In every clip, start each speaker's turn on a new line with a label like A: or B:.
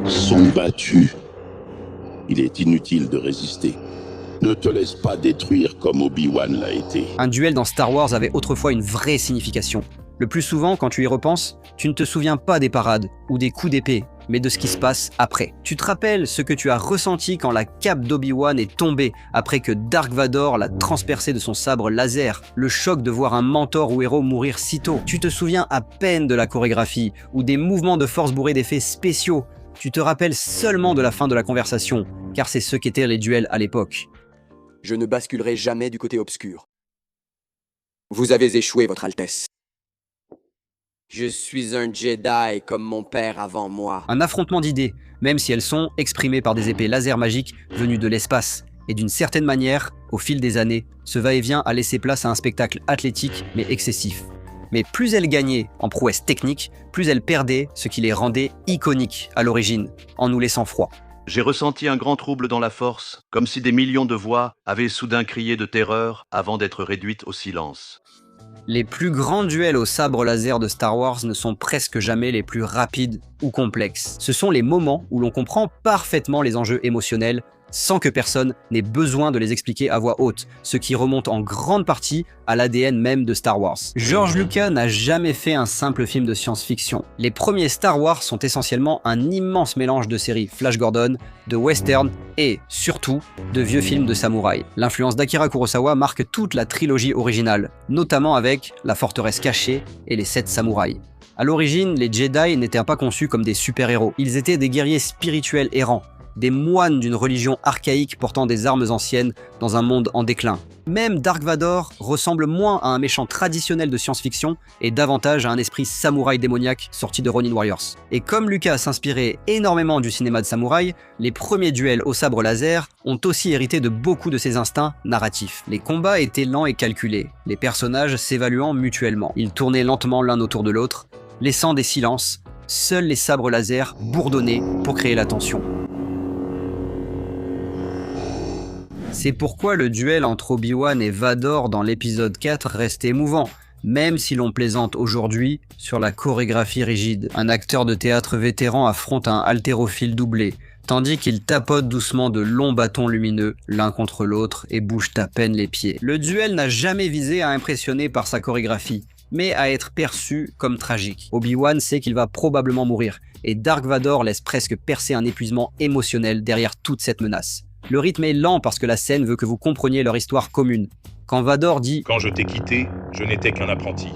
A: sont battus. Il est inutile de résister. Ne te laisse pas détruire comme Obi-Wan l'a été.
B: Un duel dans Star Wars avait autrefois une vraie signification. Le plus souvent, quand tu y repenses, tu ne te souviens pas des parades ou des coups d'épée, mais de ce qui se passe après. Tu te rappelles ce que tu as ressenti quand la cape d'Obi-Wan est tombée après que Dark Vador l'a transpercé de son sabre laser, le choc de voir un mentor ou héros mourir si tôt. Tu te souviens à peine de la chorégraphie ou des mouvements de force bourrés d'effets spéciaux. Tu te rappelles seulement de la fin de la conversation, car c'est ce qu'étaient les duels à l'époque.
C: Je ne basculerai jamais du côté obscur. Vous avez échoué, Votre Altesse. Je suis un Jedi comme mon père avant moi.
B: Un affrontement d'idées, même si elles sont exprimées par des épées laser magiques venues de l'espace. Et d'une certaine manière, au fil des années, ce va-et-vient a laissé place à un spectacle athlétique mais excessif. Mais plus elles gagnaient en prouesse technique, plus elles perdaient ce qui les rendait iconiques à l'origine, en nous laissant froid.
D: J'ai ressenti un grand trouble dans la force, comme si des millions de voix avaient soudain crié de terreur avant d'être réduites au silence.
B: Les plus grands duels au sabre laser de Star Wars ne sont presque jamais les plus rapides ou complexes. Ce sont les moments où l'on comprend parfaitement les enjeux émotionnels sans que personne n'ait besoin de les expliquer à voix haute, ce qui remonte en grande partie à l'ADN même de Star Wars. George Lucas n'a jamais fait un simple film de science-fiction. Les premiers Star Wars sont essentiellement un immense mélange de séries Flash Gordon, de western et, surtout, de vieux films de samouraï. L'influence d'Akira Kurosawa marque toute la trilogie originale, notamment avec La Forteresse Cachée et Les 7 Samouraïs. À l'origine, les Jedi n'étaient pas conçus comme des super-héros. Ils étaient des guerriers spirituels errants, des moines d'une religion archaïque portant des armes anciennes dans un monde en déclin. Même Dark Vador ressemble moins à un méchant traditionnel de science-fiction et davantage à un esprit samouraï démoniaque sorti de Ronin Warriors. Et comme Lucas s'inspirait énormément du cinéma de samouraï, les premiers duels au sabre laser ont aussi hérité de beaucoup de ses instincts narratifs. Les combats étaient lents et calculés, les personnages s'évaluant mutuellement. Ils tournaient lentement l'un autour de l'autre, laissant des silences, seuls les sabres laser bourdonnaient pour créer la tension. C'est pourquoi le duel entre Obi-Wan et Vador dans l'épisode 4 reste émouvant, même si l'on plaisante aujourd'hui sur la chorégraphie rigide. Un acteur de théâtre vétéran affronte un haltérophile doublé, tandis qu'il tapote doucement de longs bâtons lumineux l'un contre l'autre et bouge à peine les pieds. Le duel n'a jamais visé à impressionner par sa chorégraphie, mais à être perçu comme tragique. Obi-Wan sait qu'il va probablement mourir, et Dark Vador laisse presque percer un épuisement émotionnel derrière toute cette menace. Le rythme est lent parce que la scène veut que vous compreniez leur histoire commune. Quand Vador dit «
E: Quand je t'ai quitté, je n'étais qu'un apprenti.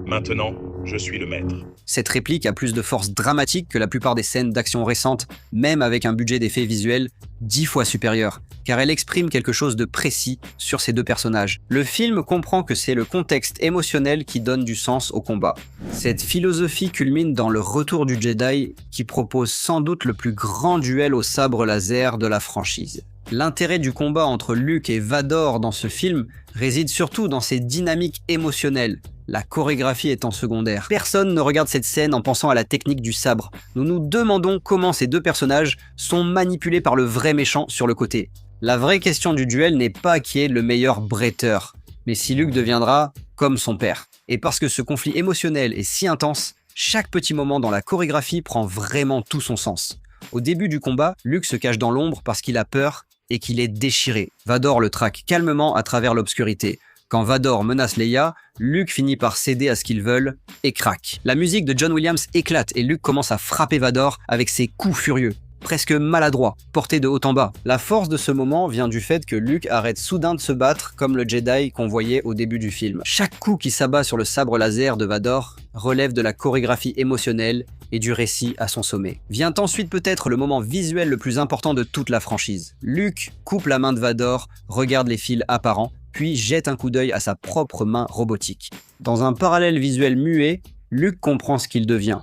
E: Maintenant, je suis le maître. »
B: Cette réplique a plus de force dramatique que la plupart des scènes d'action récentes, même avec un budget d'effets visuels 10 fois supérieur, car elle exprime quelque chose de précis sur ces deux personnages. Le film comprend que c'est le contexte émotionnel qui donne du sens au combat. Cette philosophie culmine dans le Retour du Jedi, qui propose sans doute le plus grand duel au sabre laser de la franchise. L'intérêt du combat entre Luke et Vador dans ce film réside surtout dans ses dynamiques émotionnelles, la chorégraphie étant secondaire. Personne ne regarde cette scène en pensant à la technique du sabre. Nous nous demandons comment ces deux personnages sont manipulés par le vrai méchant sur le côté. La vraie question du duel n'est pas qui est le meilleur bretteur, mais si Luke deviendra comme son père. Et parce que ce conflit émotionnel est si intense, chaque petit moment dans la chorégraphie prend vraiment tout son sens. Au début du combat, Luke se cache dans l'ombre parce qu'il a peur et qu'il est déchiré. Vador le traque calmement à travers l'obscurité. Quand Vador menace Leia, Luke finit par céder à ce qu'ils veulent et craque. La musique de John Williams éclate et Luke commence à frapper Vador avec ses coups furieux, presque maladroits, portés de haut en bas. La force de ce moment vient du fait que Luke arrête soudain de se battre comme le Jedi qu'on voyait au début du film. Chaque coup qui s'abat sur le sabre laser de Vador relève de la chorégraphie émotionnelle et du récit à son sommet. Vient ensuite peut-être le moment visuel le plus important de toute la franchise. Luke coupe la main de Vador, regarde les fils apparents, puis jette un coup d'œil à sa propre main robotique. Dans un parallèle visuel muet, Luke comprend ce qu'il devient.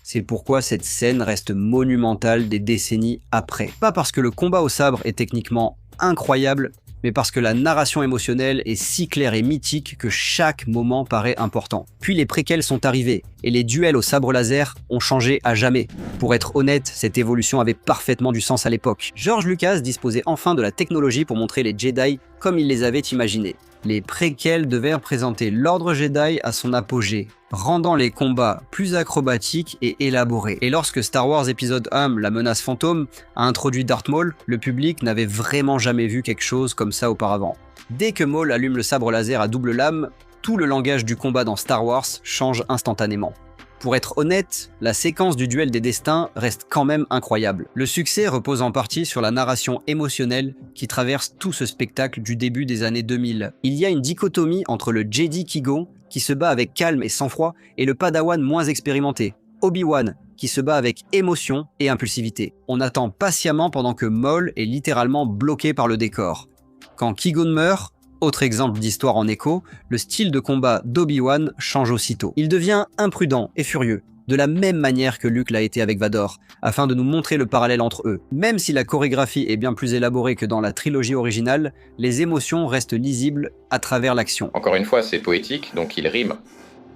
B: C'est pourquoi cette scène reste monumentale des décennies après. Pas parce que le combat au sabre est techniquement incroyable, mais parce que la narration émotionnelle est si claire et mythique que chaque moment paraît important. Puis les préquels sont arrivés, et les duels au sabre laser ont changé à jamais. Pour être honnête, cette évolution avait parfaitement du sens à l'époque. George Lucas disposait enfin de la technologie pour montrer les Jedi comme il les avait imaginés. Les préquels devaient représenter l'ordre Jedi à son apogée, rendant les combats plus acrobatiques et élaborés. Et lorsque Star Wars épisode 1, la menace fantôme, a introduit Darth Maul, le public n'avait vraiment jamais vu quelque chose comme ça auparavant. Dès que Maul allume le sabre laser à double lame, tout le langage du combat dans Star Wars change instantanément. Pour être honnête, la séquence du duel des destins reste quand même incroyable. Le succès repose en partie sur la narration émotionnelle qui traverse tout ce spectacle du début des années 2000. Il y a une dichotomie entre le Jedi Qui-Gon, qui se bat avec calme et sang-froid, et le Padawan moins expérimenté, Obi-Wan, qui se bat avec émotion et impulsivité. On attend patiemment pendant que Maul est littéralement bloqué par le décor. Quand Qui-Gon meurt, autre exemple d'histoire en écho, le style de combat d'Obi-Wan change aussitôt. Il devient imprudent et furieux, de la même manière que Luke l'a été avec Vador, afin de nous montrer le parallèle entre eux. Même si la chorégraphie est bien plus élaborée que dans la trilogie originale, les émotions restent lisibles à travers l'action.
F: Encore une fois, c'est poétique, donc il rime.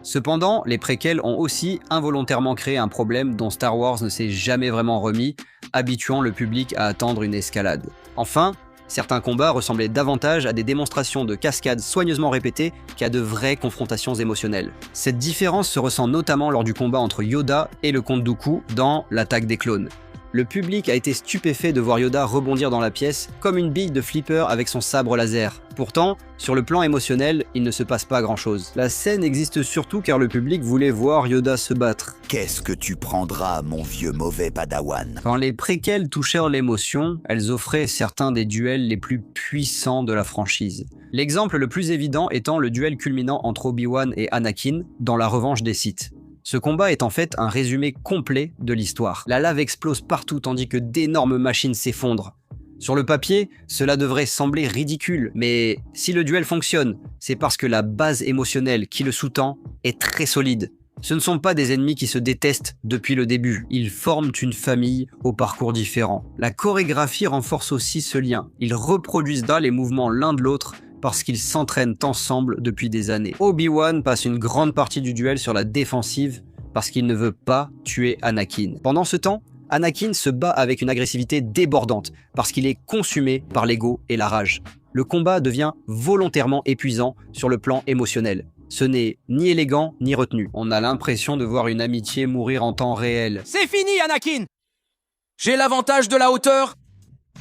B: Cependant, les préquels ont aussi involontairement créé un problème dont Star Wars ne s'est jamais vraiment remis, habituant le public à attendre une escalade. Enfin, certains combats ressemblaient davantage à des démonstrations de cascades soigneusement répétées qu'à de vraies confrontations émotionnelles. Cette différence se ressent notamment lors du combat entre Yoda et le comte Dooku dans L'Attaque des clones. Le public a été stupéfait de voir Yoda rebondir dans la pièce comme une bille de flipper avec son sabre laser. Pourtant, sur le plan émotionnel, il ne se passe pas grand-chose. La scène existe surtout car le public voulait voir Yoda se battre.
G: Qu'est-ce que tu prendras, mon vieux mauvais Padawan ?
B: Quand les préquels touchèrent l'émotion, elles offraient certains des duels les plus puissants de la franchise. L'exemple le plus évident étant le duel culminant entre Obi-Wan et Anakin dans La Revanche des Sith. Ce combat est en fait un résumé complet de l'histoire. La lave explose partout tandis que d'énormes machines s'effondrent. Sur le papier, cela devrait sembler ridicule, mais si le duel fonctionne, c'est parce que la base émotionnelle qui le sous-tend est très solide. Ce ne sont pas des ennemis qui se détestent depuis le début, ils forment une famille au parcours différent. La chorégraphie renforce aussi ce lien, ils reproduisent là les mouvements l'un de l'autre parce qu'ils s'entraînent ensemble depuis des années. Obi-Wan passe une grande partie du duel sur la défensive parce qu'il ne veut pas tuer Anakin. Pendant ce temps, Anakin se bat avec une agressivité débordante parce qu'il est consumé par l'ego et la rage. Le combat devient volontairement épuisant sur le plan émotionnel. Ce n'est ni élégant ni retenu. On a l'impression de voir une amitié mourir en temps réel.
C: C'est fini, Anakin! J'ai l'avantage de la hauteur!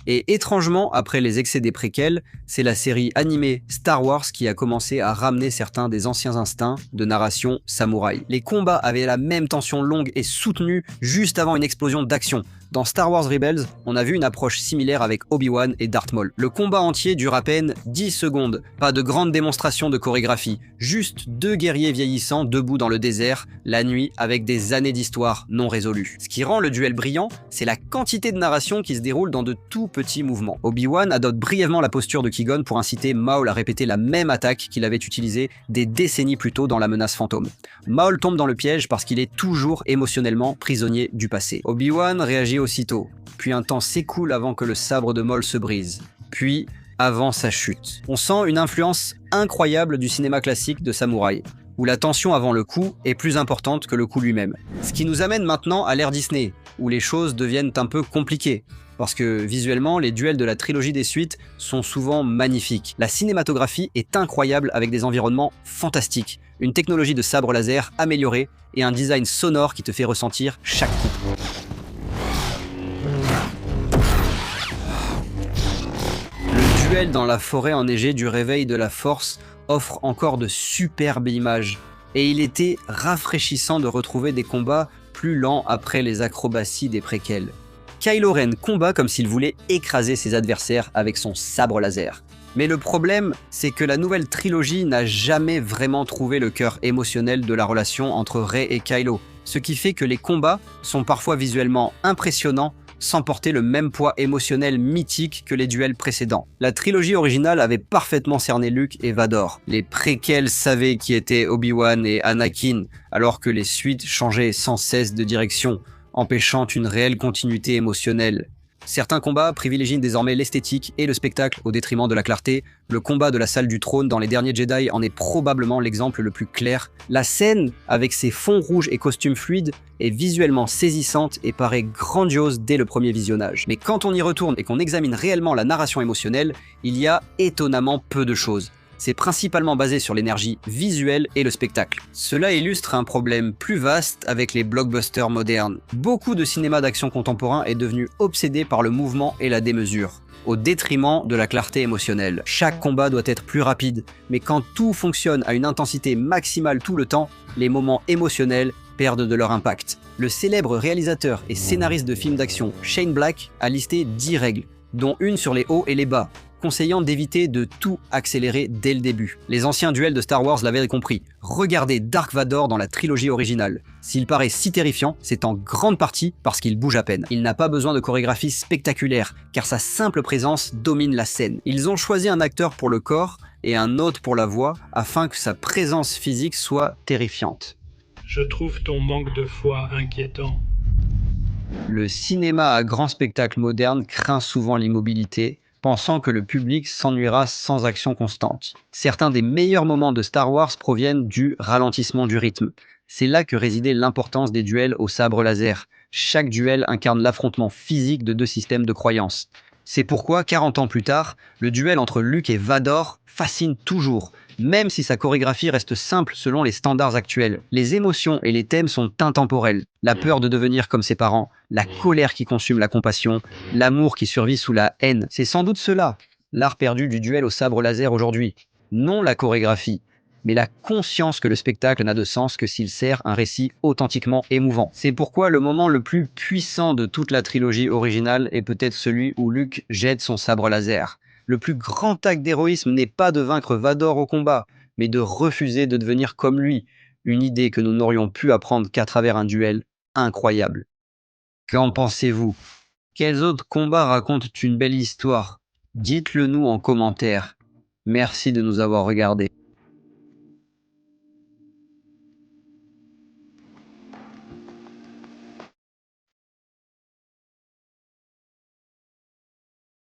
B: Et étrangement, après les excès des préquels, c'est la série animée Star Wars qui a commencé à ramener certains des anciens instincts de narration samouraï. Les combats avaient la même tension longue et soutenue juste avant une explosion d'action. Dans Star Wars Rebels, on a vu une approche similaire avec Obi-Wan et Darth Maul. Le combat entier dure à peine 10 secondes, pas de grande démonstration de chorégraphie, juste deux guerriers vieillissants debout dans le désert, la nuit, avec des années d'histoire non résolues. Ce qui rend le duel brillant, c'est la quantité de narration qui se déroule dans de tout petits mouvements. Obi-Wan adopte brièvement la posture de Qui-Gon pour inciter Maul à répéter la même attaque qu'il avait utilisée des décennies plus tôt dans la menace fantôme. Maul tombe dans le piège parce qu'il est toujours émotionnellement prisonnier du passé. Obi-Wan réagit aussitôt, puis un temps s'écoule avant que le sabre de Maul se brise, puis avant sa chute. On sent une influence incroyable du cinéma classique de samouraï, où la tension avant le coup est plus importante que le coup lui-même. Ce qui nous amène maintenant à l'ère Disney, où les choses deviennent un peu compliquées, parce que visuellement, les duels de la trilogie des suites sont souvent magnifiques. La cinématographie est incroyable avec des environnements fantastiques, une technologie de sabre laser améliorée et un design sonore qui te fait ressentir chaque coup. Le duel dans la forêt enneigée du réveil de la Force offre encore de superbes images, et il était rafraîchissant de retrouver des combats plus lents après les acrobaties des préquels. Kylo Ren combat comme s'il voulait écraser ses adversaires avec son sabre laser. Mais le problème, c'est que la nouvelle trilogie n'a jamais vraiment trouvé le cœur émotionnel de la relation entre Rey et Kylo, ce qui fait que les combats sont parfois visuellement impressionnants sans porter le même poids émotionnel mythique que les duels précédents. La trilogie originale avait parfaitement cerné Luke et Vador. Les préquels savaient qui étaient Obi-Wan et Anakin, alors que les suites changeaient sans cesse de direction, empêchant une réelle continuité émotionnelle. Certains combats privilégient désormais l'esthétique et le spectacle au détriment de la clarté. Le combat de la salle du trône dans Les Derniers Jedi en est probablement l'exemple le plus clair. La scène, avec ses fonds rouges et costumes fluides, est visuellement saisissante et paraît grandiose dès le premier visionnage. Mais quand on y retourne et qu'on examine réellement la narration émotionnelle, il y a étonnamment peu de choses. c'est principalement basé sur l'énergie visuelle et le spectacle. Cela illustre un problème plus vaste avec les blockbusters modernes. Beaucoup de cinéma d'action contemporain est devenu obsédé par le mouvement et la démesure, au détriment de la clarté émotionnelle. Chaque combat doit être plus rapide, mais quand tout fonctionne à une intensité maximale tout le temps, les moments émotionnels perdent de leur impact. Le célèbre réalisateur et scénariste de films d'action Shane Black a listé 10 règles, dont une sur les hauts et les bas, conseillant d'éviter de tout accélérer dès le début. Les anciens duels de Star Wars l'avaient compris. Regardez Dark Vador dans la trilogie originale. S'il paraît si terrifiant, c'est en grande partie parce qu'il bouge à peine. Il n'a pas besoin de chorégraphie spectaculaire, car sa simple présence domine la scène. Ils ont choisi un acteur pour le corps et un autre pour la voix, afin que sa présence physique soit terrifiante.
H: Je trouve ton manque de foi inquiétant.
B: Le cinéma à grand spectacle moderne craint souvent l'immobilité, pensant que le public s'ennuiera sans action constante. Certains des meilleurs moments de Star Wars proviennent du ralentissement du rythme. C'est là que résidait l'importance des duels au sabre laser. Chaque duel incarne l'affrontement physique de deux systèmes de croyances. C'est pourquoi, 40 ans plus tard, le duel entre Luke et Vador fascine toujours, même si sa chorégraphie reste simple selon les standards actuels. Les émotions et les thèmes sont intemporels. La peur de devenir comme ses parents, la colère qui consume la compassion, l'amour qui survit sous la haine. C'est sans doute cela, l'art perdu du duel au sabre laser aujourd'hui. Non la chorégraphie, mais la conscience que le spectacle n'a de sens que s'il sert un récit authentiquement émouvant. C'est pourquoi le moment le plus puissant de toute la trilogie originale est peut-être celui où Luke jette son sabre laser. Le plus grand acte d'héroïsme n'est pas de vaincre Vador au combat, mais de refuser de devenir comme lui, une idée que nous n'aurions pu apprendre qu'à travers un duel incroyable. Qu'en pensez-vous? Quels autres combats racontent une belle histoire? Dites-le nous en commentaire. Merci de nous avoir regardés.